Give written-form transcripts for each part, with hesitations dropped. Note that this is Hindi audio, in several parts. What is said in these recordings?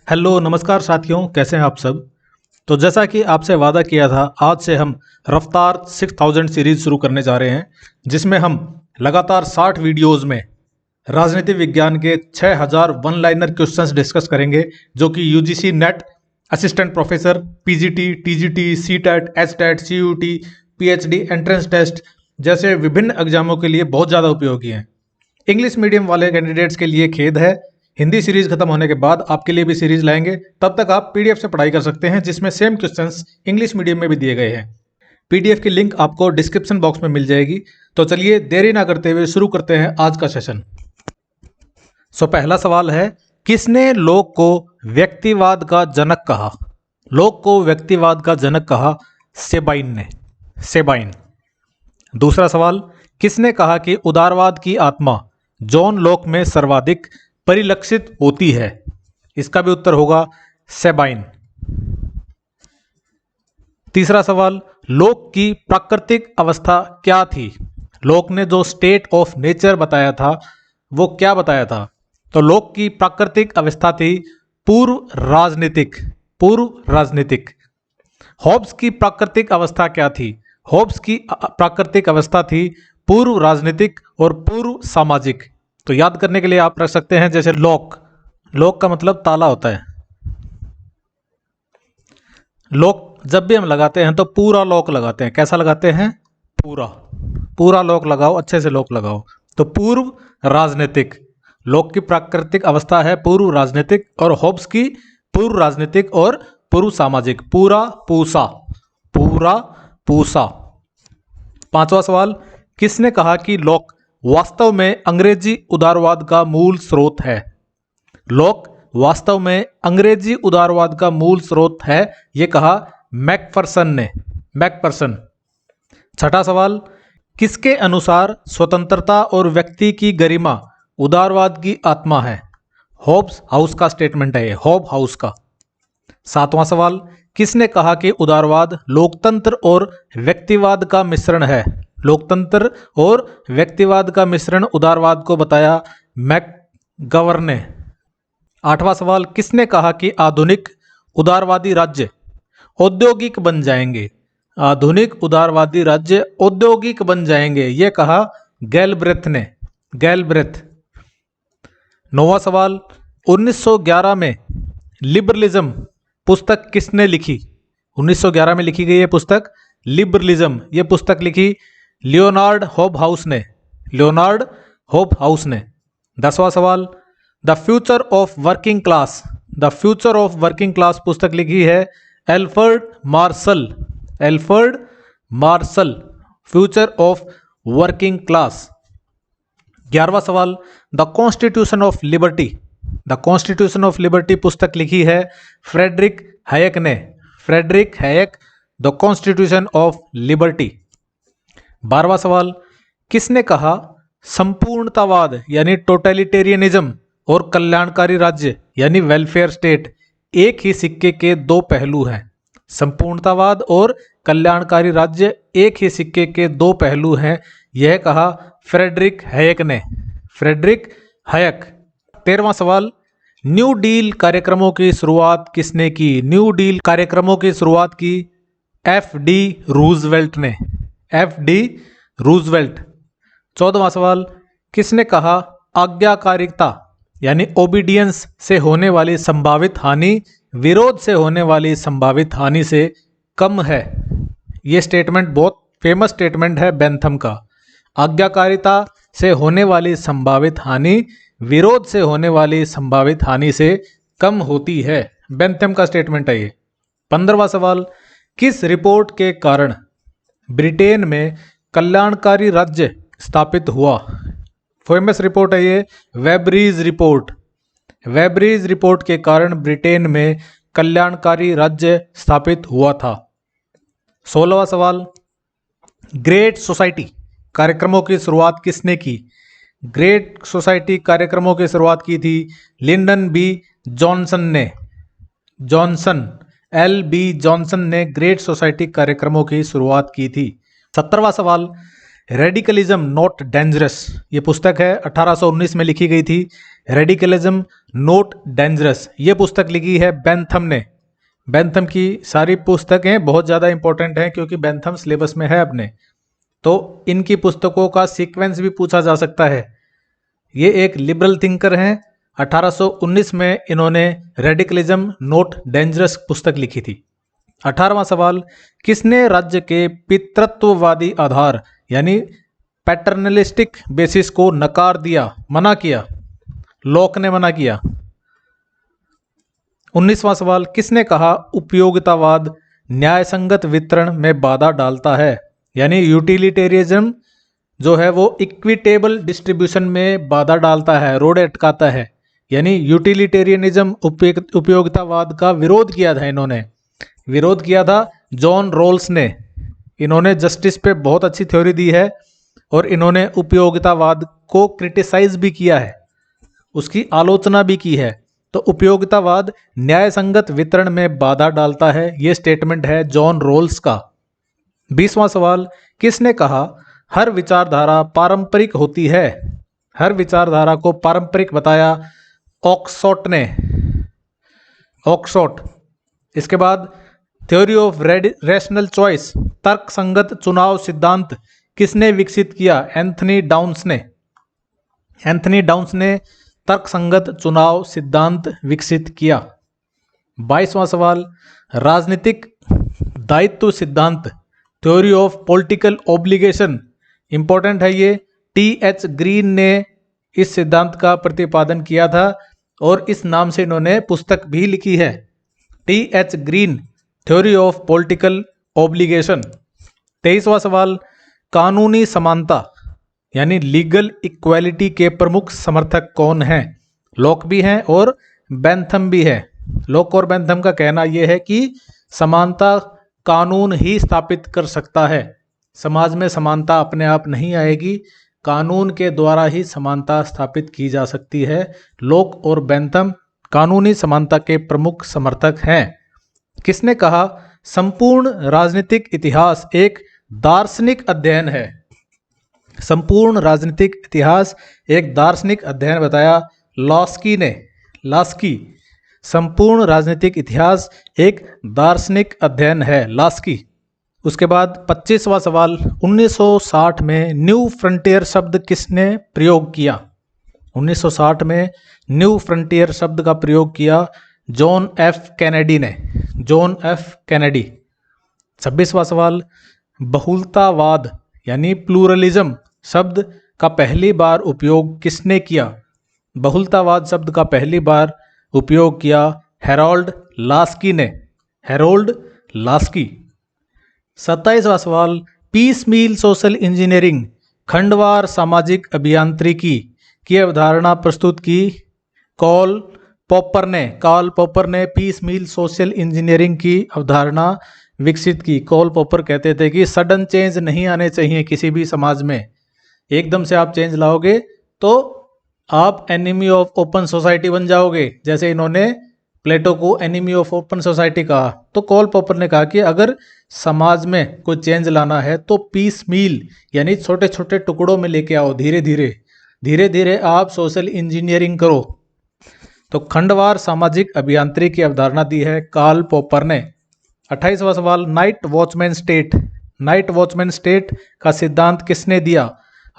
हेलो नमस्कार साथियों, कैसे हैं आप सब। तो जैसा कि आपसे वादा किया था, आज से हम रफ्तार 6000 सीरीज शुरू करने जा रहे हैं, जिसमें हम लगातार 60 वीडियोस में राजनीति विज्ञान के 6000 वन लाइनर क्वेश्चंस डिस्कस करेंगे, जो कि UGC NET, assistant professor, PGT, TGT, CTET, HTET, CUET, PhD, entrance test जैसे विभिन्न एग्जामों के लिए बहुत ज़्यादा उपयोगी हैं। इंग्लिश मीडियम वाले कैंडिडेट्स के लिए खेद है, हिंदी सीरीज खत्म होने के बाद आपके लिए भी सीरीज लाएंगे। तब तक आप पीडीएफ से पढ़ाई कर सकते हैं, जिसमें सेम क्वेश्चंस इंग्लिश मीडियम में भी दिए गए हैं। पीडीएफ की लिंक आपको डिस्क्रिप्शन बॉक्स में मिल जाएगी। तो चलिए देरी ना करते हुए शुरू करते हैं आज का सेशन। पहला सवाल है, किसने लोक को व्यक्तिवाद का जनक कहा? लोक को व्यक्तिवाद का जनक कहा सेबाइन ने, सेबाइन। दूसरा सवाल, किसने कहा कि उदारवाद की आत्मा जॉन लोक में सर्वाधिक परिलक्षित होती है? इसका भी उत्तर होगा सेबाइन। तीसरा सवाल, लोक की प्राकृतिक अवस्था क्या थी? लोक ने जो स्टेट ऑफ नेचर बताया था वो क्या बताया था? तो लोक की प्राकृतिक अवस्था थी पूर्व राजनीतिक, पूर्व राजनीतिक। हॉब्स की प्राकृतिक अवस्था क्या थी? हॉब्स की प्राकृतिक अवस्था थी पूर्व राजनीतिक और पूर्व सामाजिक। तो याद करने के लिए आप रख सकते हैं जैसे लॉक, लॉक का मतलब ताला होता है। लॉक जब भी हम लगाते हैं तो पूरा लॉक लगाते हैं। कैसा लगाते हैं? पूरा, पूरा लॉक लगाओ, अच्छे से लॉक लगाओ। तो पूर्व राजनीतिक, लॉक की प्राकृतिक अवस्था है पूर्व राजनीतिक, और हॉब्स की पूर्व राजनीतिक और पूर्व सामाजिक, पूरा पूसा, पूरा पूसा। पांचवा सवाल, किसने कहा कि लॉक वास्तव में अंग्रेजी उदारवाद का मूल स्रोत है? लॉक वास्तव में अंग्रेजी उदारवाद का मूल स्रोत है, यह कहा मैकफरसन ने, मैकफरसन। छठा सवाल, किसके अनुसार स्वतंत्रता और व्यक्ति की गरिमा उदारवाद की आत्मा है? हॉब्स हाउस का स्टेटमेंट है, हॉब हाउस का। सातवां सवाल, किसने कहा कि उदारवाद लोकतंत्र और व्यक्तिवाद का मिश्रण है? लोकतंत्र और व्यक्तिवाद का मिश्रण उदारवाद को बताया मैकगवर्न ने। आठवां सवाल, किसने कहा कि आधुनिक उदारवादी राज्य औद्योगिक बन जाएंगे? आधुनिक उदारवादी राज्य औद्योगिक बन जाएंगे, यह कहा गैलब्रेथ ने, गैलब्रेथ। नौवां सवाल, 1911 में लिबरलिज्म पुस्तक किसने लिखी? 1911 में लिखी गई है पुस्तक लिबरलिज्म। यह पुस्तक लिखी लियोनार्ड हॉबहाउस ने, लियोनार्ड हॉबहाउस ने। 10वां सवाल, the future of working class, the future of working class पुस्तक लिखी है Alfred Marshall, Alfred Marshall, future of working class. 11वां सवाल, the constitution of liberty, the constitution of liberty पुस्तक लिखी है फ्रेडरिक हैयक ने, Frederick Hayek, the constitution of liberty. 12वां सवाल, किसने कहा संपूर्णतावाद यानी टोटलिटेरियनिज्म और कल्याणकारी राज्य यानी वेलफेयर स्टेट एक ही सिक्के के दो पहलू हैं? संपूर्णतावाद और कल्याणकारी राज्य एक ही सिक्के के दो पहलू हैं, यह कहा फ्रेडरिक हैयक ने, फ्रेडरिक हैयक। 13वां सवाल, न्यू डील कार्यक्रमों की शुरुआत किसने की? न्यू डील कार्यक्रमों की शुरुआत की एफ.डी. रूजवेल्ट ने, एफ.डी. रूजवेल्ट। 14वां सवाल, किसने कहा आज्ञाकारिता यानी ओबीडियंस से होने वाली संभावित हानि विरोध से होने वाली संभावित हानि से कम है? यह स्टेटमेंट बहुत फेमस स्टेटमेंट है बेंथम का। आज्ञाकारिता से होने वाली संभावित हानि विरोध से होने वाली संभावित हानि से कम होती है, बेंथम का स्टेटमेंट है ये। 15वां सवाल, किस रिपोर्ट के कारण ब्रिटेन में कल्याणकारी राज्य स्थापित हुआ? फेमस रिपोर्ट है ये, वेबरीज रिपोर्ट, वेबरीज रिपोर्ट के कारण ब्रिटेन में कल्याणकारी राज्य स्थापित हुआ था। 16वां सवाल, ग्रेट सोसाइटी कार्यक्रमों की शुरुआत किसने की? ग्रेट सोसाइटी कार्यक्रमों की शुरुआत की थी लिंडन बी जॉनसन ने, जॉनसन, एल.बी. जॉनसन ने ग्रेट सोसाइटी कार्यक्रमों की शुरुआत की थी। 17वां सवाल, रेडिकलिज्म नॉट डेंजरस, ये पुस्तक है 1819 में लिखी गई थी। रेडिकलिज्म नॉट डेंजरस ये पुस्तक लिखी है बेंथम ने। बेंथम की सारी पुस्तकें बहुत ज़्यादा इंपॉर्टेंट हैं क्योंकि बेंथम सिलेबस में है अपने, तो इनकी पुस्तकों का सीक्वेंस भी पूछा जा सकता है। ये एक लिबरल थिंकर हैं। 1819 में इन्होंने रेडिकलिज्म नॉट डेंजरस पुस्तक लिखी थी। 18वां सवाल, किसने राज्य के पितृत्ववादी आधार यानी पैटर्नलिस्टिक बेसिस को नकार दिया, मना किया? लॉक ने मना किया। 19वां सवाल, किसने कहा उपयोगितावाद न्यायसंगत वितरण में बाधा डालता है, यानी यूटिलिटेरियनिज्म जो है वो इक्विटेबल डिस्ट्रीब्यूशन में बाधा डालता है, रोड़े अटकाता है। यानी यूटिलिटेरियनिज्म उपयोगितावाद का विरोध किया था, इन्होंने विरोध किया था जॉन रोल्स ने। इन्होंने जस्टिस पे बहुत अच्छी थ्योरी दी है और इन्होंने उपयोगितावाद को क्रिटिसाइज भी किया है, उसकी आलोचना भी की है। तो उपयोगितावाद न्यायसंगत वितरण में बाधा डालता है, ये स्टेटमेंट है जॉन रोल्स का। 20वां सवाल, किसने कहा हर विचारधारा पारंपरिक होती है? हर विचारधारा को पारंपरिक बताया ऑक्सफोर्ड ने, ऑक्सफोर्ड। इसके बाद थ्योरी ऑफ रैशनल चॉइस तर्कसंगत चुनाव सिद्धांत किसने विकसित किया? एंथनी डाउन्स ने। एंथनी डाउन्स ने तर्कसंगत चुनाव सिद्धांत विकसित किया। 22वां सवाल, राजनीतिक दायित्व सिद्धांत theory of political obligation, important है ये। टी.एच. ग्रीन ने इस सिद्धांत का प्रतिपादन किया था और इस नाम से इन्होंने पुस्तक भी लिखी है, T H. Green theory of political obligation. 23वां सवाल, कानूनी समानता यानी लीगल इक्वालिटी के प्रमुख समर्थक कौन हैं? लॉक भी हैं और बेंथम भी है। लॉक और बेंथम का कहना यह है कि समानता कानून ही स्थापित कर सकता है, समाज में समानता अपने आप नहीं आएगी, कानून के द्वारा ही समानता स्थापित की जा सकती है। लॉक और बेंथम कानूनी समानता के प्रमुख समर्थक हैं। किसने कहा संपूर्ण राजनीतिक इतिहास एक दार्शनिक अध्ययन है? संपूर्ण राजनीतिक इतिहास एक दार्शनिक अध्ययन बताया लॉस्की ने। लॉस्की, संपूर्ण राजनीतिक इतिहास एक दार्शनिक अध्ययन है, लॉस्की। उसके बाद 25वां सवाल, 1960 में न्यू फ्रंटियर शब्द किसने प्रयोग किया? 1960 में न्यू फ्रंटियर शब्द का प्रयोग किया जॉन एफ कैनेडी ने, जॉन एफ कैनेडी। 26वां सवाल, बहुलतावाद यानी प्लूरलिज्म शब्द का पहली बार उपयोग किसने किया? बहुलतावाद शब्द का पहली बार उपयोग किया हेरोल्ड लॉस्की ने, हेरोल्ड लॉस्की। 27वां सवाल, पीस मील सोशल इंजीनियरिंग खंडवार सामाजिक अभियांत्रिकी की अवधारणा प्रस्तुत की कार्ल पॉपर ने पीस मील सोशल इंजीनियरिंग की अवधारणा विकसित की। कार्ल पॉपर कहते थे कि सडन चेंज नहीं आने चाहिए किसी भी समाज में, एकदम से आप चेंज लाओगे तो आप एनिमी ऑफ ओपन सोसाइटी बन जाओगे, जैसे इन्होंने प्लेटो को एनिमी ऑफ ओपन सोसाइटी कहा। तो कार्ल पॉपर ने कहा कि अगर समाज में कोई चेंज लाना है तो पीस मील यानी छोटे छोटे टुकड़ों में लेके आओ, धीरे धीरे आप सोशल इंजीनियरिंग करो। तो खंडवार सामाजिक अभियांत्रिकी की अवधारणा दी है कार्ल पॉपर ने। 28वां सवाल, night watchman state, night watchman state का सिद्धांत किसने दिया?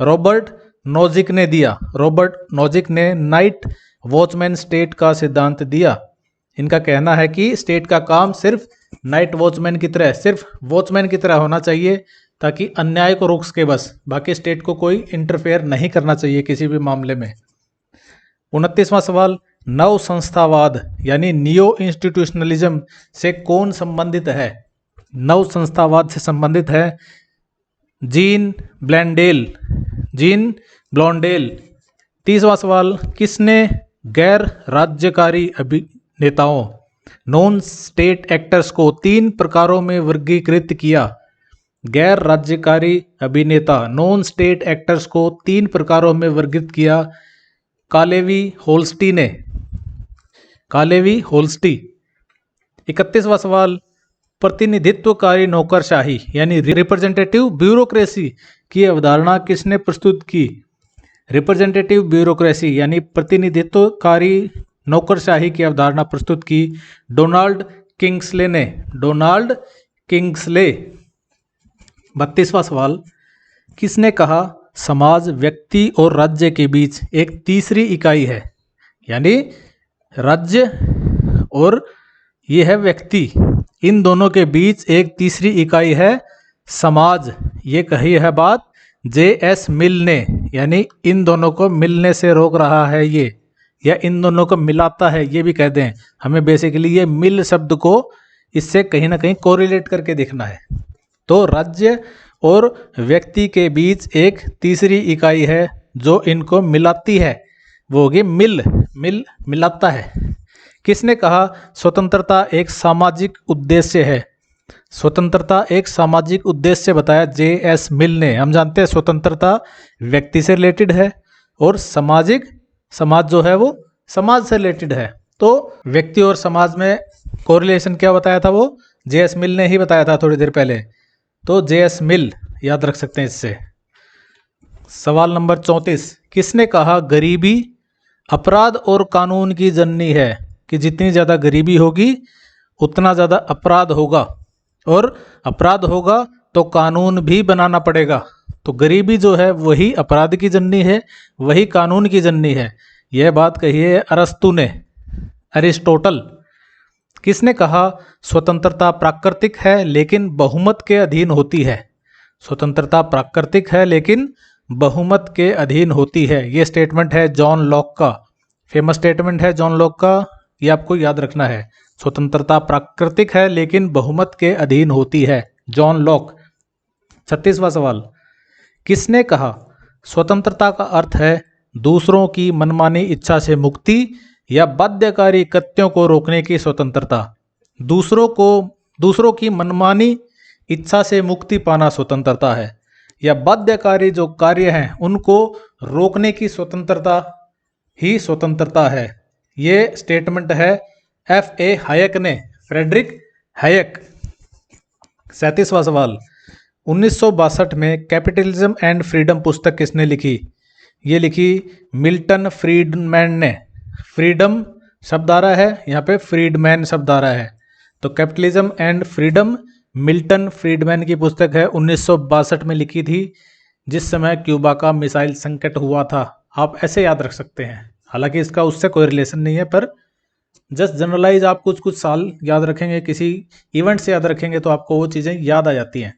रॉबर्ट नोजिक ने दिया। रॉबर्ट नोजिक ने नाइट वॉचमैन स्टेट का सिद्धांत दिया। इनका कहना है कि स्टेट का काम सिर्फ नाइट वॉचमैन की तरह, सिर्फ वॉचमैन की तरह होना चाहिए ताकि अन्याय को रोक सके, बस बाकी स्टेट को कोई इंटरफेयर नहीं करना चाहिए किसी भी मामले में। 29वां सवाल, नव संस्थावाद यानी नियो इंस्टीट्यूशनलिज्म से कौन संबंधित है? नव संस्थावाद से संबंधित है जीन ब्लॉन्डेल। 30वां सवाल, किसने गैर राज्यकारी अभिनेताओं नॉन स्टेट एक्टर्स को 3 प्रकारों में वर्गीकृत किया? गैर राज्यकारी अभिनेता नॉन स्टेट एक्टर्स को 3 प्रकारों में वर्गीकृत किया कालेवी होल्स्टी ने, कालेवी होल्स्टी। 31वां सवाल, प्रतिनिधित्वकारी नौकरशाही यानी रिप्रेजेंटेटिव ब्यूरोक्रेसी की अवधारणा किसने प्रस्तुत की? रिप्रेजेंटेटिव ब्यूरोक्रेसी यानी प्रतिनिधित्वकारी नौकरशाही की अवधारणा प्रस्तुत की डोनाल्ड किंग्सले ने। Donald Kingsley. 32वां सवाल, किसने कहा समाज व्यक्ति और राज्य के बीच एक तीसरी इकाई है? यानी राज्य और ये है व्यक्ति, इन दोनों के बीच एक तीसरी इकाई है समाज। ये कही है बात J.S. मिल ने, यानी इन दोनों को मिलने से रोक रहा है ये, या इन दोनों को मिलाता है ये भी कह दें। हमें बेसिकली ये मिल शब्द को इससे कहीं ना कहीं कोरिलेट करके देखना है। तो राज्य और व्यक्ति के बीच एक तीसरी इकाई है जो इनको मिलाती है, वो होगी मिल। मिल मिलाता है। किसने कहा स्वतंत्रता एक सामाजिक उद्देश्य है? स्वतंत्रता एक सामाजिक उद्देश्य बताया J.S. मिल ने। हम जानते हैं स्वतंत्रता व्यक्ति से रिलेटेड है और समाज जो है वो समाज से रिलेटेड है। तो व्यक्ति और समाज में कोरिलेशन क्या बताया था? वो J.S. मिल ने ही बताया था थोड़ी देर पहले। तो J.S. मिल याद रख सकते हैं इससे। सवाल नंबर 34, किसने कहा गरीबी अपराध और कानून की जननी है? कि जितनी ज़्यादा गरीबी होगी उतना ज़्यादा अपराध होगा, और अपराध होगा तो कानून भी बनाना पड़ेगा। तो गरीबी जो है वही अपराध की जननी है, वही कानून की जननी है। यह बात कही है अरस्तु ने, अरिस्टोटल। किसने कहा स्वतंत्रता प्राकृतिक है लेकिन बहुमत के अधीन होती है? स्वतंत्रता प्राकृतिक है लेकिन बहुमत के अधीन होती है। ये स्टेटमेंट है जॉन लॉक का, फेमस स्टेटमेंट है जॉन लॉक का, ये आपको याद रखना है। स्वतंत्रता प्राकृतिक है लेकिन बहुमत के अधीन होती है, जॉन लॉक। 36वां सवाल, किसने कहा स्वतंत्रता का अर्थ है दूसरों की मनमानी इच्छा से मुक्ति या बाध्यकारी कृत्यों को रोकने की स्वतंत्रता? दूसरों की मनमानी इच्छा से मुक्ति पाना स्वतंत्रता है, या बाध्यकारी जो कार्य हैं उनको रोकने की स्वतंत्रता ही स्वतंत्रता है। ये स्टेटमेंट है F.A. हायक ने, फ्रेडरिक हायक। 37वां सवाल, 1962 में कैपिटलिज्म एंड फ्रीडम पुस्तक किसने लिखी? ये लिखी मिल्टन फ्रीडमैन ने। फ्रीडम शब्द आ रहा है यहाँ पे, फ्रीडमैन शब्द आ रहा है। तो capitalism and freedom Milton Friedman की पुस्तक है, 1962 में लिखी थी, जिस समय क्यूबा का मिसाइल संकट हुआ था। आप ऐसे याद रख सकते हैं, हालांकि इसका उससे कोई रिलेशन नहीं है, पर जस्ट जनरलाइज आप कुछ कुछ साल याद रखेंगे, किसी इवेंट से याद रखेंगे तो आपको वो चीज़ें याद आ जाती हैं।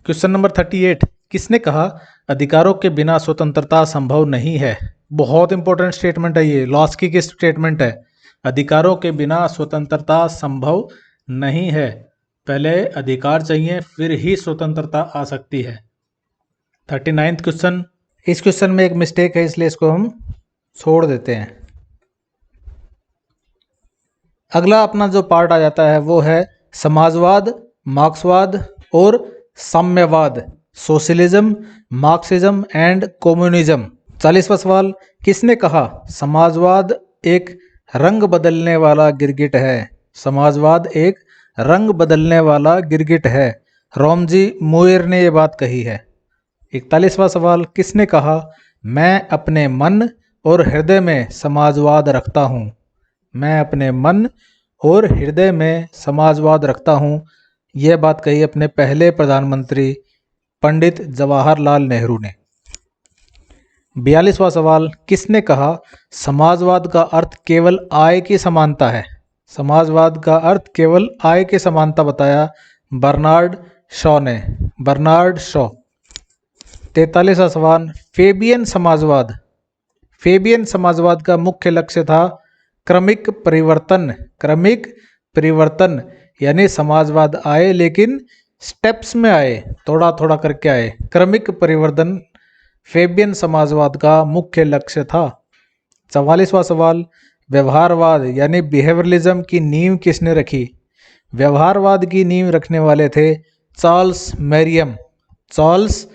क्वेश्चन नंबर 38, किसने कहा अधिकारों के बिना स्वतंत्रता संभव नहीं है? बहुत इंपॉर्टेंट स्टेटमेंट है ये, लॉस्की की स्टेटमेंट है। अधिकारों के बिना स्वतंत्रता संभव नहीं है, पहले अधिकार चाहिए फिर ही स्वतंत्रता आ सकती है। 39वां क्वेश्चन, इस क्वेश्चन में एक मिस्टेक है इसलिए इसको हम छोड़ देते हैं। अगला अपना जो पार्ट आ जाता है वो है समाजवाद, मार्क्सवाद और साम्यवाद, सोशलिज्म, मार्क्सिज्म एंड कम्युनिज्म। 40वां सवाल, किसने कहा समाजवाद एक रंग बदलने वाला गिरगिट है? समाजवाद एक रंग बदलने वाला गिरगिट है, रोमजी मुयर ने ये बात कही है। 41वां सवाल, किसने कहा मैं अपने मन और हृदय में समाजवाद रखता हूँ? मैं अपने मन और हृदय में समाजवाद रखता हूँ, यह बात कही अपने पहले प्रधानमंत्री पंडित जवाहरलाल नेहरू ने। 42वां सवाल, किसने कहा समाजवाद का अर्थ केवल आय की समानता है? समाजवाद का अर्थ केवल आय की समानता बताया बर्नार्ड शॉ ने, बर्नार्ड शॉ। 43वां सवाल, फेबियन समाजवाद, फेबियन समाजवाद का मुख्य लक्ष्य था क्रमिक परिवर्तन, क्रमिक परिवर्तन, यानी समाजवाद आए लेकिन स्टेप्स में आए, थोड़ा थोड़ा करके आए। क्रमिक परिवर्तन फेबियन समाजवाद का मुख्य लक्ष्य था। 44वां सवाल, व्यवहारवाद यानी बिहेवियरलिज्म की नींव किसने रखी? व्यवहारवाद की नींव रखने वाले थे चार्ल्स मैरियम, चार्ल्स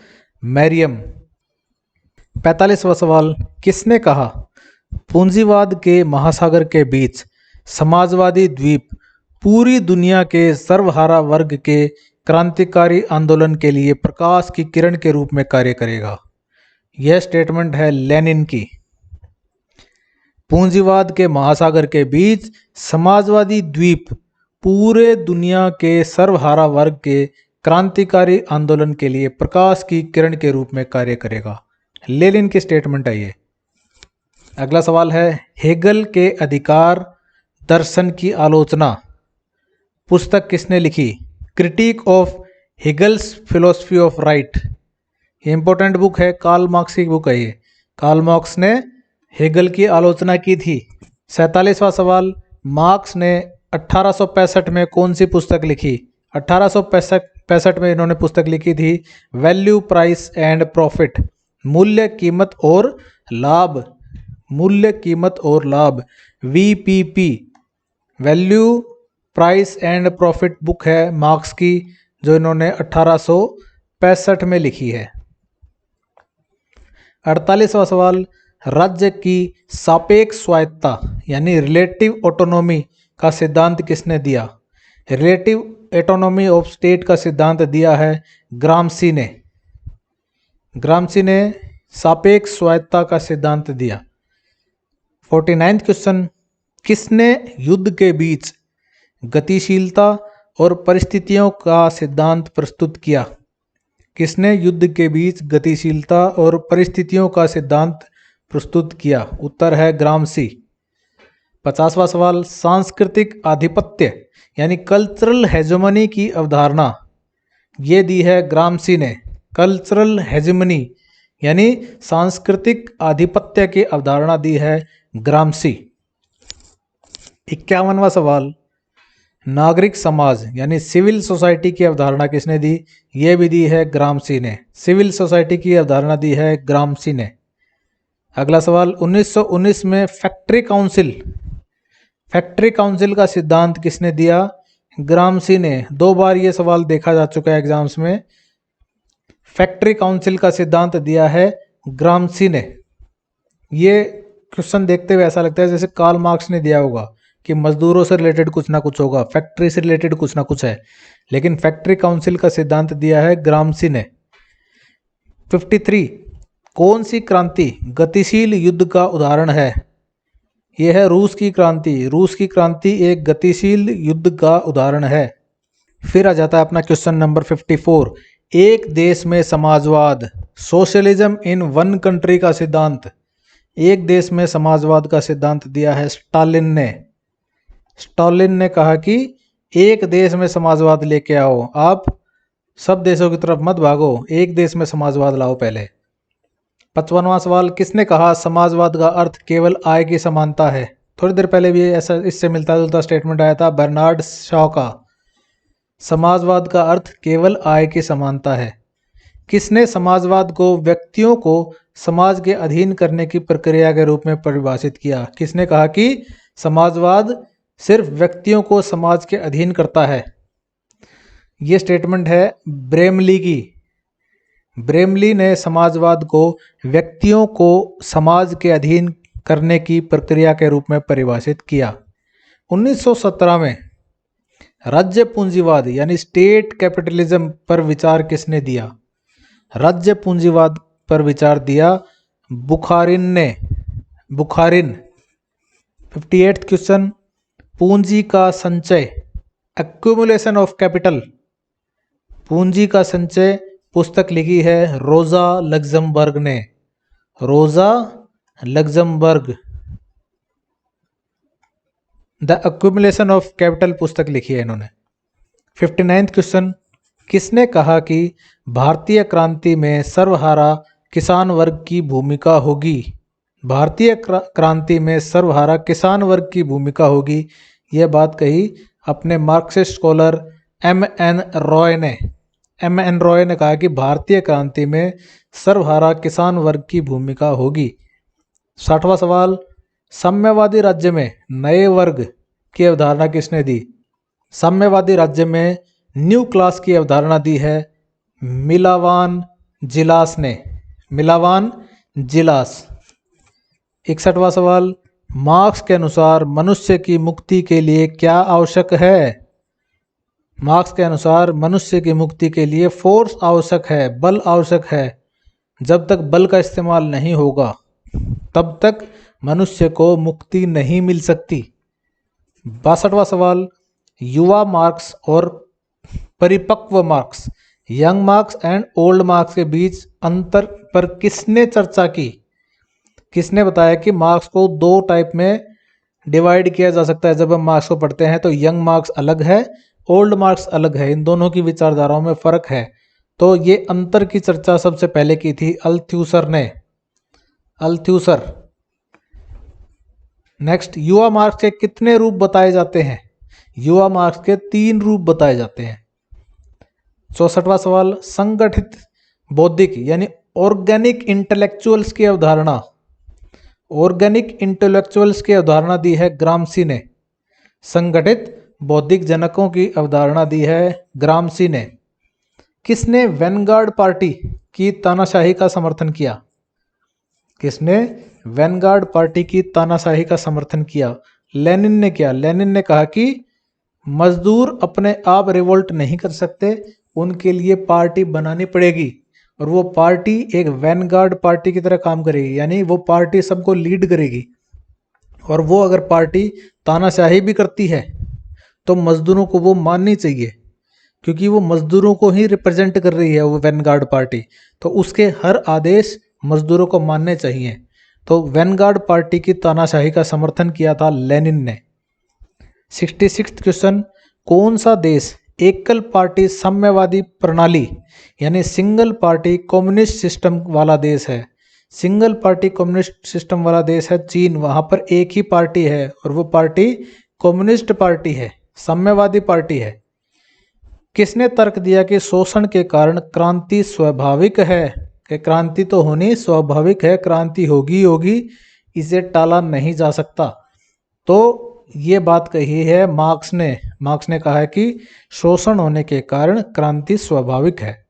मैरियम। 45वां सवाल, किसने कहा पूंजीवाद के महासागर के बीच समाजवादी द्वीप पूरी दुनिया के सर्वहारा वर्ग के क्रांतिकारी आंदोलन के लिए प्रकाश की किरण के रूप में कार्य करेगा। यह स्टेटमेंट है लेनिन की। पूंजीवाद के महासागर के बीच समाजवादी द्वीप पूरे दुनिया के सर्वहारा वर्ग के क्रांतिकारी आंदोलन के लिए प्रकाश की किरण के रूप में कार्य करेगा। लेनिन की स्टेटमेंट है ये। अगला सवाल है, हेगल के अधिकार दर्शन की आलोचना पुस्तक किसने लिखी? Critique of Hegel's philosophy of right. ये इंपॉर्टेंट बुक है, कार्ल मार्क्स की बुक है ये। कार्ल मार्क्स ने हेगल की आलोचना की थी। 47वां सवाल, मार्क्स ने 1865 में कौन सी पुस्तक लिखी? 1865 में इन्होंने पुस्तक लिखी थी वैल्यू प्राइस एंड प्रॉफिट, मूल्य कीमत और लाभ। मूल्य कीमत और लाभ, VPP, value price and profit book है मार्क्स की, जो इन्होंने 1865 में लिखी है। 48वां सवाल, राज्य की सापेक्ष स्वायत्ता यानी रिलेटिव ऑटोनॉमी का सिद्धांत किसने दिया? रिलेटिव ऑटोनॉमी ऑफ स्टेट का सिद्धांत दिया है ग्रामसी ने। ग्रामसी ने सापेक्ष स्वायत्ता का सिद्धांत दिया। 49वां क्वेश्चन, किसने युद्ध के बीच गतिशीलता और परिस्थितियों का सिद्धांत प्रस्तुत किया? किसने युद्ध के बीच गतिशीलता और परिस्थितियों का सिद्धांत प्रस्तुत किया? उत्तर है ग्रामसी। 50वां सवाल, सांस्कृतिक आधिपत्य यानी कल्चरल हेजेमनी की अवधारणा ये दी है ग्रामसी ने। कल्चरल हेजेमनी यानी सांस्कृतिक आधिपत्य की अवधारणा दी है ग्रामसी। 51वां सवाल, नागरिक समाज यानी सिविल सोसाइटी की अवधारणा किसने दी? ये भी दी है ग्रामसी ने। सिविल सोसाइटी की अवधारणा दी है ग्रामसी ने। अगला सवाल, 1919 में फैक्ट्री काउंसिल का सिद्धांत किसने दिया? ग्रामसी ने। 2 बार ये सवाल देखा जा चुका है एग्जाम्स में। फैक्ट्री काउंसिल का सिद्धांत दिया है ग्रामसी ने। ये क्वेश्चन देखते हुए ऐसा लगता है जैसे कार्ल मार्क्स ने दिया होगा कि मजदूरों से रिलेटेड कुछ ना कुछ होगा, फैक्ट्री से रिलेटेड कुछ ना कुछ है, लेकिन फैक्ट्री काउंसिल का सिद्धांत दिया है ग्रामसी ने। 53, कौन सी क्रांति गतिशील युद्ध का उदाहरण है? यह है रूस की क्रांति। रूस की क्रांति एक गतिशील युद्ध का उदाहरण है। फिर आ जाता है अपना क्वेश्चन नंबर 54, एक देश में समाजवाद, सोशलिज्म इन वन कंट्री का सिद्धांत। एक देश में समाजवाद का सिद्धांत दिया है स्टालिन ने। स्टालिन ने कहा कि एक देश में समाजवाद लेके आओ, आप सब देशों की तरफ मत भागो, एक देश में समाजवाद लाओ पहले। 55वां सवाल, किसने कहा समाजवाद का अर्थ केवल आय की समानता है? थोड़ी देर पहले भी ऐसा इससे मिलता जुलता स्टेटमेंट आया था बर्नार्ड शॉ का। समाजवाद का अर्थ केवल आय की समानता है। किसने समाजवाद को व्यक्तियों को समाज के अधीन करने की प्रक्रिया के रूप में परिभाषित किया? किसने कहा कि समाजवाद सिर्फ व्यक्तियों को समाज के अधीन करता है? ये स्टेटमेंट है ब्रेमली की। ब्रेमली ने समाजवाद को व्यक्तियों को समाज के अधीन करने की प्रक्रिया के रूप में परिभाषित किया। 1917 में राज्य पूंजीवाद यानी स्टेट कैपिटलिज्म पर विचार किसने दिया? राज्य पूंजीवाद पर विचार दिया बुखारिन ने। बुखारिन। 58वां क्वेश्चन, पूंजी का संचय, एक्यूमुलेशन ऑफ कैपिटल, पूंजी का संचय पुस्तक लिखी है रोजा लग्जमबर्ग ने। रोजा Luxembourg the accumulation of capital पुस्तक लिखी है इन्होंने। 59वां क्वेश्चन, किसने कहा कि भारतीय क्रांति में सर्वहारा किसान वर्ग की भूमिका होगी? भारतीय क्रांति में सर्वहारा किसान वर्ग की भूमिका होगी, यह बात कही अपने मार्क्सिस्ट स्कॉलर M.N. रॉय ने। M.N. रॉय ने कहा कि भारतीय क्रांति में सर्वहारा किसान वर्ग की भूमिका होगी। 60वां सवाल, साम्यवादी राज्य में नए वर्ग की अवधारणा किसने दी? साम्यवादी राज्य में न्यू क्लास की अवधारणा दी है मिलावान जिलास ने। मिलावान जिलास। 61वां सवाल, मार्क्स के अनुसार मनुष्य की मुक्ति के लिए क्या आवश्यक है? मार्क्स के अनुसार मनुष्य की मुक्ति के लिए फोर्स आवश्यक है, बल आवश्यक है। जब तक बल का इस्तेमाल नहीं होगा तब तक मनुष्य को मुक्ति नहीं मिल सकती। 62वां सवाल, युवा मार्क्स और परिपक्व marks, young marks and old marks के बीच अंतर पर किसने चर्चा की? किसने बताया कि मार्क्स को दो टाइप में डिवाइड किया जा सकता है। जब हम मार्क्स को पढ़ते हैं तो यंग मार्क्स अलग है, ओल्ड मार्क्स अलग है, इन दोनों की विचारधाराओं में फर्क है। तो ये अंतर की चर्चा सबसे पहले की थी अल्थ्यूसर ने, अल्थ्यूसर। नेक्स्ट, युवा मार्क्स के कितने रूप बताए जाते हैं? युवा मार्क्स के 3 रूप बताए जाते हैं। 64वां सवाल, संगठित बौद्धिक यानी ऑर्गेनिक इंटेलेक्चुअल्स की अवधारणा, ऑर्गेनिक इंटेलेक्चुअल्स की अवधारणा दी है ग्रामसी ने। संगठित बौद्धिक जनकों की अवधारणा दी है ग्रामसी ने। किसने वैनगार्ड पार्टी की तानाशाही का समर्थन किया? किसने वैनगार्ड पार्टी की तानाशाही का समर्थन किया? लेनिन ने किया। लेनिन ने कहा कि मजदूर अपने आप रिवोल्ट नहीं कर सकते, उनके लिए पार्टी बनानी पड़ेगी और वो पार्टी एक वैनगार्ड पार्टी की तरह काम करेगी, यानी वो पार्टी सबको लीड करेगी। और वो अगर पार्टी तानाशाही भी करती है तो मजदूरों को वो माननी चाहिए, क्योंकि वो मजदूरों को ही रिप्रेजेंट कर रही है वो वैनगार्ड पार्टी, तो उसके हर आदेश मजदूरों को मानने चाहिए। तो वैनगार्ड पार्टी की तानाशाही का समर्थन किया था लेनिन ने। 66वां क्वेश्चन, कौन सा देश एकल पार्टी साम्यवादी प्रणाली यानी सिंगल पार्टी कम्युनिस्ट सिस्टम वाला देश है? सिंगल पार्टी कम्युनिस्ट सिस्टम वाला देश है चीन। वहां पर एक ही पार्टी है और वो पार्टी कम्युनिस्ट पार्टी है, साम्यवादी पार्टी है। किसने तर्क दिया कि शोषण के कारण क्रांति स्वाभाविक है? कि क्रांति तो होनी स्वाभाविक है, क्रांति होगी होगी, इसे टाला नहीं जा सकता। तो ये बात कही है मार्क्स ने। मार्क्स ने कहा है कि शोषण होने के कारण क्रांति स्वाभाविक है।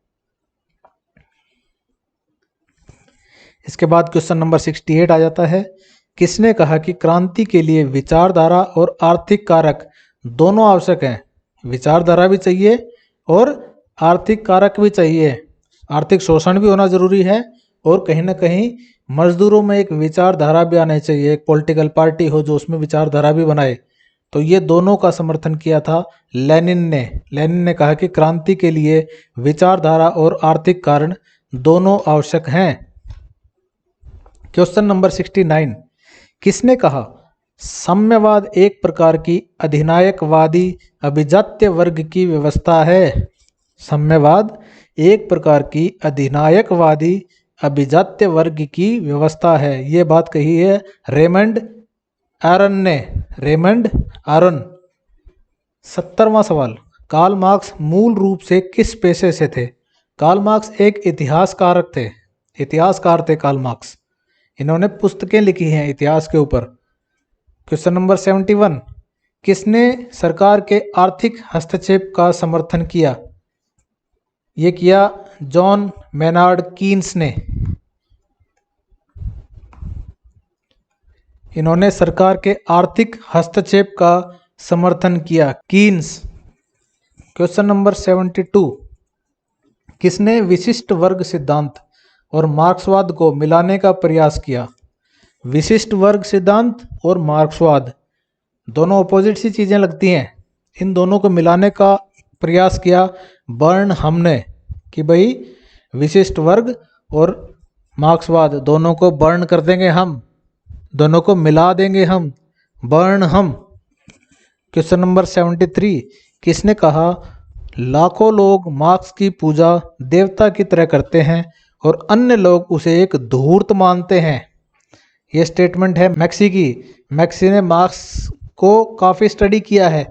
इसके बाद क्वेश्चन नंबर 68 आ जाता है, किसने कहा कि क्रांति के लिए विचारधारा और आर्थिक कारक दोनों आवश्यक हैं? विचारधारा भी चाहिए और आर्थिक कारक भी चाहिए। आर्थिक शोषण भी होना जरूरी है और कहीं ना कहीं मजदूरों में एक विचारधारा भी आनी चाहिए, एक पॉलिटिकल पार्टी हो जो उसमें विचारधारा भी बनाए। तो ये दोनों का समर्थन किया था लेनिन ने। लेनिन ने कहा कि क्रांति के लिए विचारधारा और आर्थिक कारण दोनों आवश्यक हैं। क्वेश्चन नंबर 69, किसने कहा साम्यवाद एक प्रकार की अधिनायकवादी अभिजात्य वर्ग की व्यवस्था है? साम्यवाद एक प्रकार की अधिनायकवादी अभिजात्य वर्ग की व्यवस्था है। ये बात कही है रेमंड आरन ने, रेमंड आरन। 70वां सवाल, कार्ल मार्क्स मूल रूप से किस पेशे से थे? कार्ल मार्क्स एक इतिहासकार थे, इतिहासकार थे कार्ल मार्क्स। इन्होंने पुस्तकें लिखी हैं इतिहास के ऊपर। क्वेश्चन नंबर 71, किसने सरकार के आर्थिक हस्तक्षेप का समर्थन किया? ये किया जॉन मेनार्ड कीन्स ने। इन्होंने सरकार के आर्थिक हस्तक्षेप का समर्थन किया, कीन्स। क्वेश्चन नंबर 72, किसने विशिष्ट वर्ग सिद्धांत और मार्क्सवाद को मिलाने का प्रयास किया? विशिष्ट वर्ग सिद्धांत और मार्क्सवाद दोनों अपोजिट सी चीजें लगती हैं, इन दोनों को मिलाने का प्रयास किया बर्नहम ने कि भाई विशिष्ट वर्ग और मार्क्सवाद दोनों को बर्न कर देंगे हम, दोनों को मिला देंगे हम, बर्नहम। क्वेश्चन नंबर 73, किसने कहा लाखों लोग मार्क्स की पूजा देवता की तरह करते हैं और अन्य लोग उसे एक धूर्त मानते हैं? यह स्टेटमेंट है मैक्सी की। मैक्सी ने मार्क्स को काफ़ी स्टडी किया है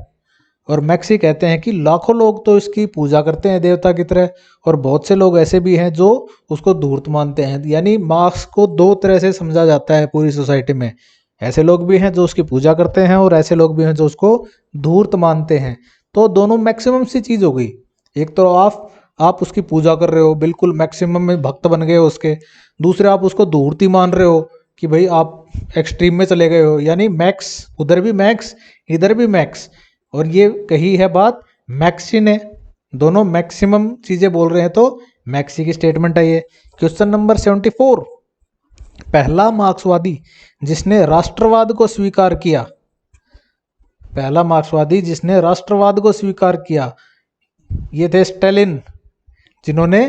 और मैक्सी कहते हैं कि लाखों लोग तो इसकी पूजा करते हैं देवता की तरह और बहुत से लोग ऐसे भी हैं जो उसको धूर्त मानते हैं। यानी मार्क्स को दो तरह से समझा जाता है पूरी सोसाइटी में, ऐसे लोग भी हैं जो उसकी पूजा करते हैं और ऐसे लोग भी हैं जो उसको धूर्त मानते हैं। तो दोनों मैक्सिमम सी चीज़ हो गई। एक तो आप उसकी पूजा कर रहे हो, बिल्कुल मैक्सिमम में भक्त बन गए हो उसके, दूसरे आप उसको धूर्ती मान रहे हो कि भाई आप एक्सट्रीम में चले गए हो, यानी मैक्स, उधर भी मैक्स इधर भी मैक्स। और ये कही है बात मैक्सी ने, दोनों मैक्सिमम चीजें बोल रहे हैं तो मैक्सी की स्टेटमेंट है ये। क्वेश्चन नंबर 74, पहला मार्क्सवादी जिसने राष्ट्रवाद को स्वीकार किया, पहला मार्क्सवादी जिसने राष्ट्रवाद को स्वीकार किया, ये थे स्टालिन, जिन्होंने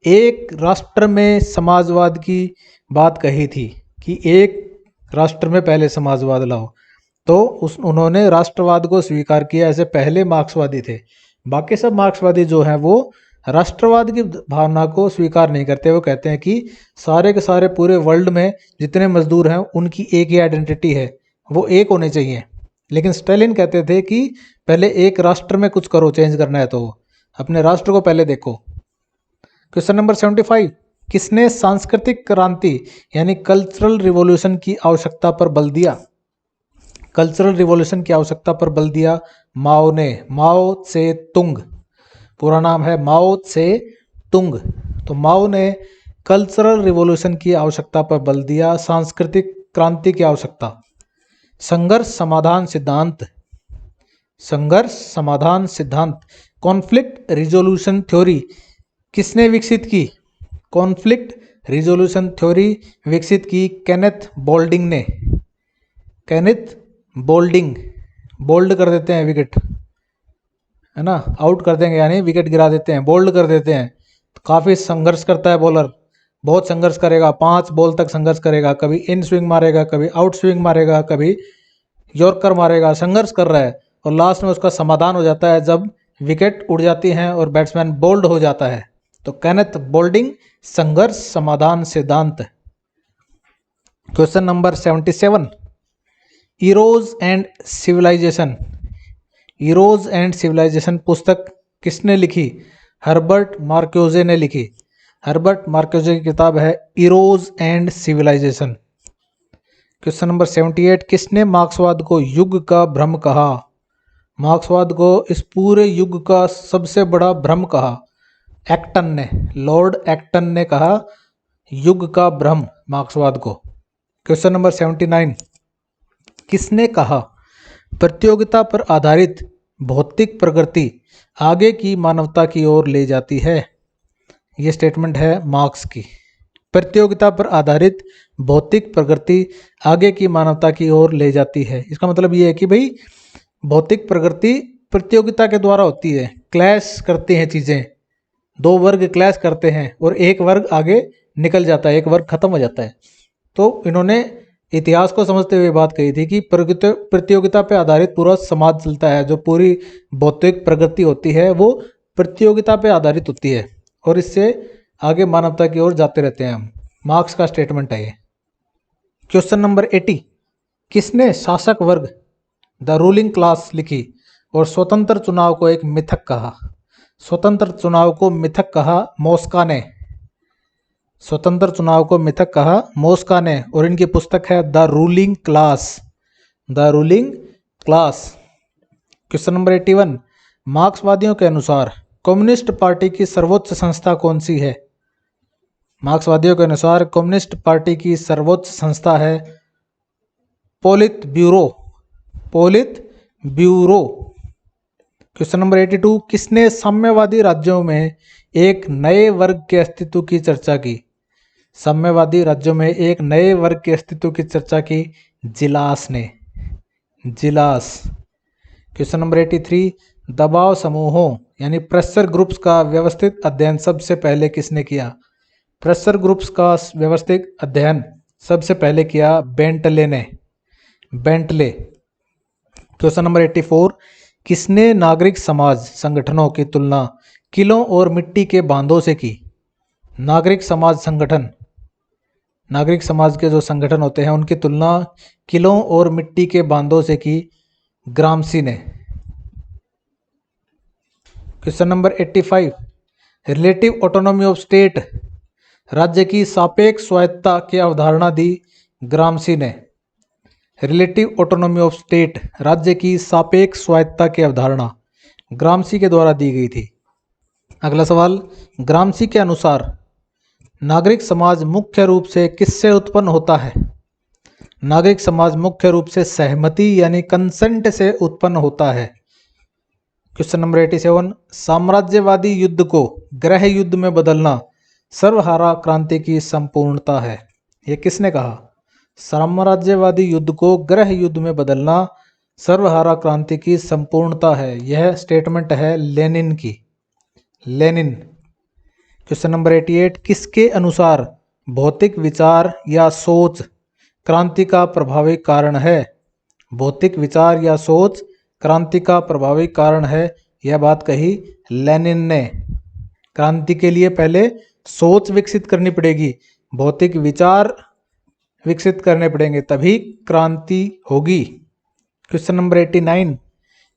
एक राष्ट्र में समाजवाद की बात कही थी कि एक राष्ट्र में पहले समाजवाद लाओ, तो उन्होंने राष्ट्रवाद को स्वीकार किया। ऐसे पहले मार्क्सवादी थे। बाकी सब मार्क्सवादी जो हैं वो राष्ट्रवाद की भावना को स्वीकार नहीं करते। वो कहते हैं कि सारे के सारे पूरे वर्ल्ड में जितने मजदूर हैं उनकी एक ही आइडेंटिटी है, वो एक होने चाहिए। लेकिन स्टालिन कहते थे कि पहले एक राष्ट्र में कुछ करो, चेंज करना है तो अपने राष्ट्र को पहले देखो। क्वेश्चन नंबर 75, किसने सांस्कृतिक क्रांति यानी कल्चरल रिवॉल्यूशन की आवश्यकता पर बल दिया? कल्चरल रिवॉल्यूशन की आवश्यकता पर बल दिया माओ ने, माओ से तुंग, पूरा नाम है माओ से तुंग। तो माओ ने कल्चरल रिवॉल्यूशन की आवश्यकता पर बल दिया, सांस्कृतिक क्रांति की आवश्यकता। संघर्ष समाधान सिद्धांत, संघर्ष समाधान सिद्धांत, कॉन्फ्लिक्ट रिजोल्यूशन थ्योरी किसने विकसित की? कॉन्फ्लिक्ट रिजोल्यूशन थ्योरी विकसित की केनेथ बोल्डिंग ने। केनेथ बोल्डिंग, बोल्ड कर देते हैं विकेट, है ना, आउट कर देंगे यानी विकेट गिरा देते हैं, बोल्ड कर देते हैं। तो काफ़ी संघर्ष करता है बॉलर, बहुत संघर्ष करेगा, 5 बॉल तक संघर्ष करेगा, कभी इन स्विंग मारेगा, कभी आउट स्विंग मारेगा, कभी यॉर्कर मारेगा, संघर्ष कर रहा है और लास्ट में उसका समाधान हो जाता है जब विकेट उड़ जाती हैं और बैट्समैन बोल्ड हो जाता है। तो केनेथ बोल्डिंग, संघर्ष समाधान सिद्धांत। Question number 77, Eros and civilisation, Eros and civilisation पुस्तक किसने लिखी? हर्बर्ट मार्क्यूजे ने लिखी। हर्बर्ट मार्क्यूजे की किताब है Eros and civilisation. Question number 78, किसने मार्क्सवाद को युग का भ्रम कहा? मार्क्सवाद को इस पूरे युग का सबसे बड़ा भ्रम कहा एक्टन ने, लॉर्ड एक्टन ने कहा युग का भ्रम मार्क्सवाद को। क्वेश्चन नंबर 79, किसने कहा प्रतियोगिता पर आधारित भौतिक प्रगति आगे की मानवता की ओर ले जाती है? ये स्टेटमेंट है मार्क्स की। प्रतियोगिता पर आधारित भौतिक प्रगति आगे की मानवता की ओर ले जाती है। इसका मतलब ये है कि भाई भौतिक प्रगति प्रतियोगिता के द्वारा होती है, क्लैश करती हैं चीज़ें, दो वर्ग क्लैश करते हैं और एक वर्ग आगे निकल जाता है, एक वर्ग खत्म हो जाता है। तो इन्होंने इतिहास को समझते हुए बात कही थी कि प्रतियोगिता पे आधारित पूरा समाज चलता है, जो पूरी भौतिक प्रगति होती है वो प्रतियोगिता पे आधारित होती है और इससे आगे मानवता की ओर जाते रहते हैं हम। मार्क्स का स्टेटमेंट है ये। क्वेश्चन नंबर 80, किसने शासक वर्ग द रूलिंग क्लास लिखी और स्वतंत्र चुनाव को एक मिथक कहा? स्वतंत्र चुनाव को मिथक कहा मोस्का ने, स्वतंत्र चुनाव को मिथक कहा मोस्का ने और इनकी पुस्तक है the ruling class, the ruling class. Question number 81, मार्क्सवादियों के अनुसार कम्युनिस्ट पार्टी की सर्वोच्च संस्था कौन सी है? मार्क्सवादियों के अनुसार कम्युनिस्ट पार्टी की सर्वोच्च संस्था है polit bureau, polit bureau. Question number 82, किसने साम्यवादी राज्यों में एक नए वर्ग के अस्तित्व की चर्चा की? साम्यवादी राज्यों में एक नए वर्ग के अस्तित्व की चर्चा की जिलास ने, जिलास। क्वेश्चन नंबर 83, दबाव समूहों यानी प्रेशर ग्रुप्स का व्यवस्थित अध्ययन सबसे पहले किसने किया? प्रेशर ग्रुप्स का व्यवस्थित अध्ययन सबसे पहले किया बेंटले ने, बेंटले। क्वेश्चन नंबर 84, किसने नागरिक समाज संगठनों की तुलना किलों और मिट्टी के बांधों से की? नागरिक समाज संगठन, नागरिक समाज के जो संगठन होते हैं उनकी तुलना किलों और मिट्टी के बांधों से की ग्रामसी ने। Question number 85, relative autonomy of state, राज्य की सापेक्ष स्वायत्तता की अवधारणा दी ग्रामसी ने। रिलेटिव ऑटोनॉमी ऑफ स्टेट, राज्य की सापेक्ष स्वायत्तता की अवधारणा ग्रामसी के द्वारा दी गई थी। अगला सवाल, ग्रामसी के अनुसार नागरिक समाज मुख्य रूप से किससे उत्पन्न होता है? नागरिक समाज मुख्य रूप से सहमति यानी कंसेंट से उत्पन्न होता है। क्वेश्चन नंबर 87, साम्राज्यवादी युद्ध को गृह युद्ध में बदलना सर्वहारा क्रांति की संपूर्णता है। यह किसने कहा? साम्राज्यवादी युद्ध को गृह युद्ध में बदलना सर्वहारा क्रांति की संपूर्णता है। यह स्टेटमेंट है लेनिन की, लेनिन। क्वेश्चन नंबर 88, किसके अनुसार भौतिक विचार या सोच क्रांति का प्रभावी कारण है? भौतिक विचार या सोच क्रांति का प्रभावी कारण है। यह बात कही लेनिन ने। क्रांति के लिए पहले सोच विकसित करनी पड़ेगी, भौतिक विचार विकसित करने पड़ेंगे, तभी क्रांति होगी। क्वेश्चन नंबर 89,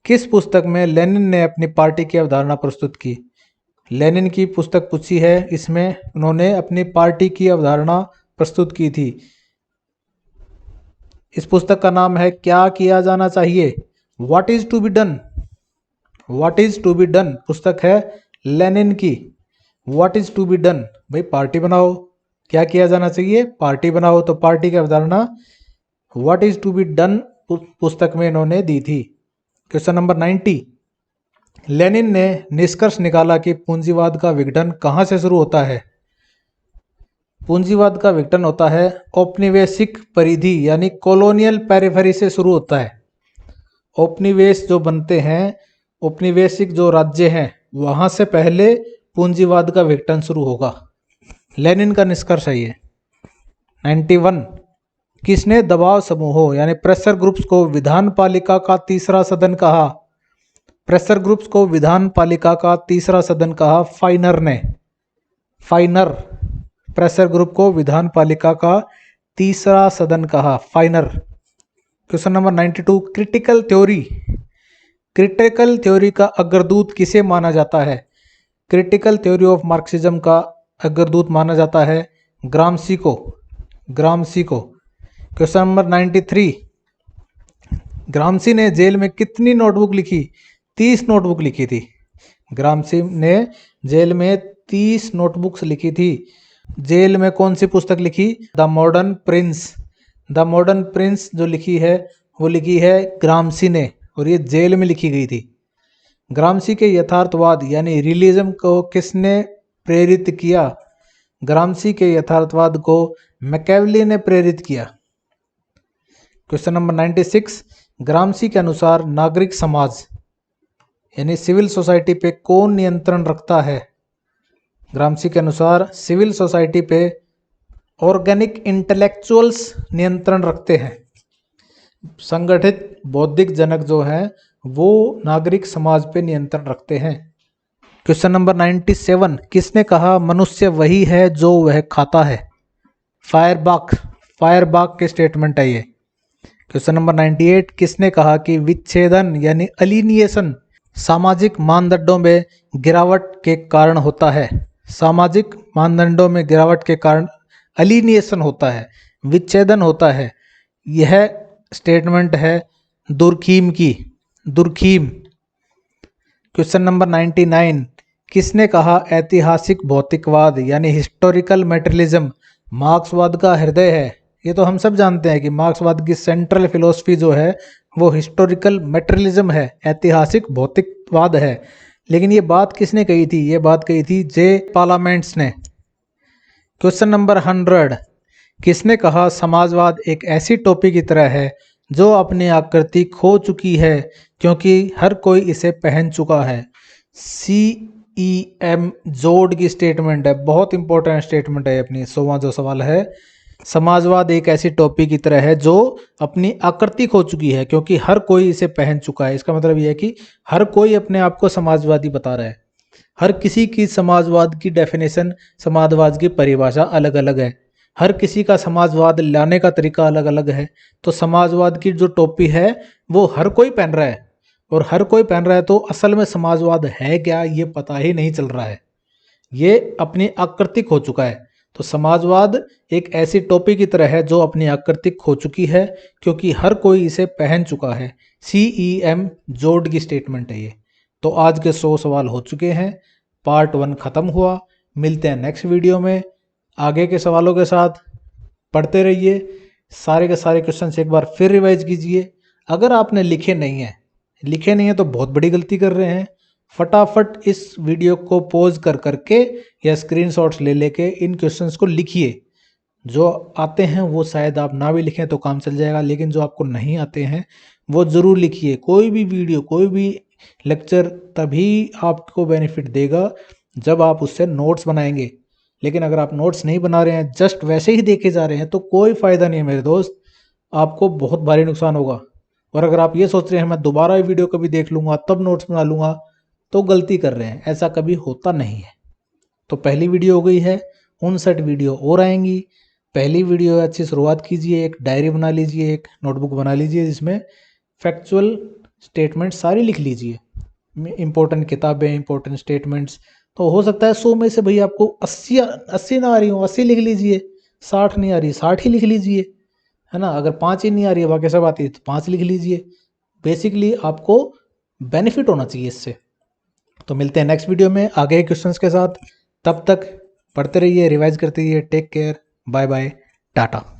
किस पुस्तक में लेनिन ने अपनी पार्टी की अवधारणा प्रस्तुत की? लेनिन की पुस्तक पूछी है, इसमें उन्होंने अपनी पार्टी की अवधारणा प्रस्तुत की थी। इस पुस्तक का नाम है क्या किया जाना चाहिए, what is to be done. What is to be done पुस्तक है लेनिन की। What is to be done, भाई पार्टी बनाओ, क्या किया जाना चाहिए, पार्टी बनाओ। तो पार्टी की अवधारणा what is to be done पुस्तक में इन्होंने दी थी। क्वेश्चन नंबर 90, लेनिन ने निष्कर्ष निकाला कि पूंजीवाद का विघटन कहाँ से शुरू होता है? पूंजीवाद का विघटन होता है औपनिवेशिक परिधि यानी कॉलोनियल पेरिफेरी से शुरू होता है। औपनिवेश जो बनते हैं, औपनिवेशिक जो राज्य हैं, वहां से पहले पूंजीवाद का विघटन शुरू होगा। लेनिन का निष्कर्ष है ये। 91, किसने दबाव समूहों यानी प्रेशर ग्रुप्स को विधान पालिका का तीसरा सदन कहा? प्रेशर ग्रुप्स को विधान पालिका का तीसरा सदन कहा फाइनर ने। फाइनर प्रेशर ग्रुप को विधान पालिका का तीसरा सदन कहा, फाइनर। Question number 92, critical theory. Critical theory का अग्रदूत किसे माना जाता है? क्रिटिकल थ्योरी ऑफ मार्क्सिज्म का अग्रदूत माना जाता है ग्रामसी को, ग्रामसी को। क्वेश्चन नंबर 93, ग्रामसी ने जेल में कितनी नोटबुक लिखी? 30 नोटबुक लिखी थी। ग्रामसी ने जेल में 30 नोटबुक्स लिखी थी। जेल में कौन सी पुस्तक लिखी? The modern Prince. The modern Prince जो लिखी है वो लिखी है ग्रामसी ने, और ये जेल में लिखी गई थी। ग्रामसी के यथार्थवाद यानी रियलिज्म को किसने प्रेरित किया? ग्रामसी के यथार्थवाद को मैकियावेली ने प्रेरित किया। क्वेश्चन नंबर 96, ग्रामसी के अनुसार नागरिक समाज यानी सिविल सोसाइटी पे कौन नियंत्रण रखता है? ग्रामसी के अनुसार सिविल सोसाइटी पे ऑर्गेनिक इंटेलेक्चुअल्स नियंत्रण रखते हैं। संगठित बौद्धिक जनक जो हैं वो नागरिक समाज पे नियंत्रण रखते हैं। क्वेश्चन नंबर 97, किसने कहा मनुष्य वही है जो वह खाता है? फायरबाख, फायरबाख के स्टेटमेंट है ये। क्वेश्चन नंबर 98, किसने कहा कि विच्छेदन यानी अलिनिएशन सामाजिक मानदंडों में गिरावट के कारण होता है? सामाजिक मानदंडों में गिरावट के कारण अलिनिएशन होता है, विच्छेदन होता है। यह स्टेटमेंट है दुर्खीम की, दुर्खीम। क्वेश्चन नंबर 99, किसने कहा ऐतिहासिक भौतिकवाद यानी हिस्टोरिकल मटेरियलिज्म मार्क्सवाद का हृदय है? ये तो हम सब जानते हैं कि मार्क्सवाद की सेंट्रल फिलोसफी जो है वो हिस्टोरिकल मटेरियलिज्म है, ऐतिहासिक भौतिकवाद है। लेकिन ये बात किसने कही थी? ये बात कही थी जे पार्लियामेंट्स ने। क्वेश्चन नंबर 100, किसने कहा समाजवाद एक ऐसी टोपी की तरह है जो अपनी आकृति खो चुकी है क्योंकि हर कोई इसे पहन चुका है? CEM जोड की स्टेटमेंट है, बहुत इंपॉर्टेंट स्टेटमेंट है अपनी। 100वां जो सवाल है, समाजवाद एक ऐसी टोपी की तरह है जो अपनी आकृति खो चुकी है क्योंकि हर कोई इसे पहन चुका है। इसका मतलब यह है कि हर कोई अपने आप को समाजवादी बता रहा है। हर किसी की समाजवाद की डेफिनेशन, समाजवाद की परिभाषा अलग अलग है। हर किसी का समाजवाद लाने का तरीका अलग अलग है। तो समाजवाद की जो टोपी है वो हर कोई पहन रहा है, और हर कोई पहन रहा है तो असल में समाजवाद है क्या ये पता ही नहीं चल रहा है, ये अपनी आकृति खो चुका है। तो समाजवाद एक ऐसी टोपी की तरह है जो अपनी आकृति खो चुकी है क्योंकि हर कोई इसे पहन चुका है। CEM जोड की स्टेटमेंट है ये। तो आज के 100 सवाल हो चुके हैं, पार्ट 1 खत्म हुआ। मिलते हैं नेक्स्ट वीडियो में आगे के सवालों के साथ। पढ़ते रहिए, सारे के सारे क्वेश्चन एक बार फिर रिवाइज कीजिए। अगर आपने लिखे नहीं हैं लिखे नहीं है तो बहुत बड़ी गलती कर रहे हैं। फटाफट इस वीडियो को पॉज कर करके या स्क्रीनशॉट्स ले लेके इन क्वेश्चंस को लिखिए। जो आते हैं वो शायद आप ना भी लिखें तो काम चल जाएगा, लेकिन जो आपको नहीं आते हैं वो ज़रूर लिखिए। कोई भी वीडियो, कोई भी लेक्चर तभी आपको बेनिफिट देगा जब आप उससे नोट्स बनाएंगे। लेकिन अगर आप नोट्स नहीं बना रहे हैं, जस्ट वैसे ही देखे जा रहे हैं, तो कोई फ़ायदा नहीं है मेरे दोस्त, आपको बहुत भारी नुकसान होगा। और अगर आप ये सोच रहे हैं मैं दोबारा ये वीडियो कभी देख लूँगा तब नोट्स बना लूँगा, तो गलती कर रहे हैं, ऐसा कभी होता नहीं है। तो पहली वीडियो हो गई है, 59 वीडियो और आएंगी। पहली वीडियो अच्छी शुरुआत कीजिए, एक डायरी बना लीजिए, एक नोटबुक बना लीजिए जिसमें फैक्चुअल स्टेटमेंट सारी लिख लीजिए, इंपॉर्टेंट किताबें, इंपॉर्टेंट स्टेटमेंट्स। तो हो सकता है 100 में से भाई आपको 80 ना आ रही हो, 80 लिख लीजिए। 60 नहीं आ रही, 60 ही लिख लीजिए, है ना। अगर 5 ही नहीं आ रही है, बाकी सब आती है, तो 5 लिख लीजिए। बेसिकली आपको बेनिफिट होना चाहिए इससे। तो मिलते हैं नेक्स्ट वीडियो में आगे के क्वेश्चंस के साथ। तब तक पढ़ते रहिए, रिवाइज करते रहिए। Take care, bye bye, Tata.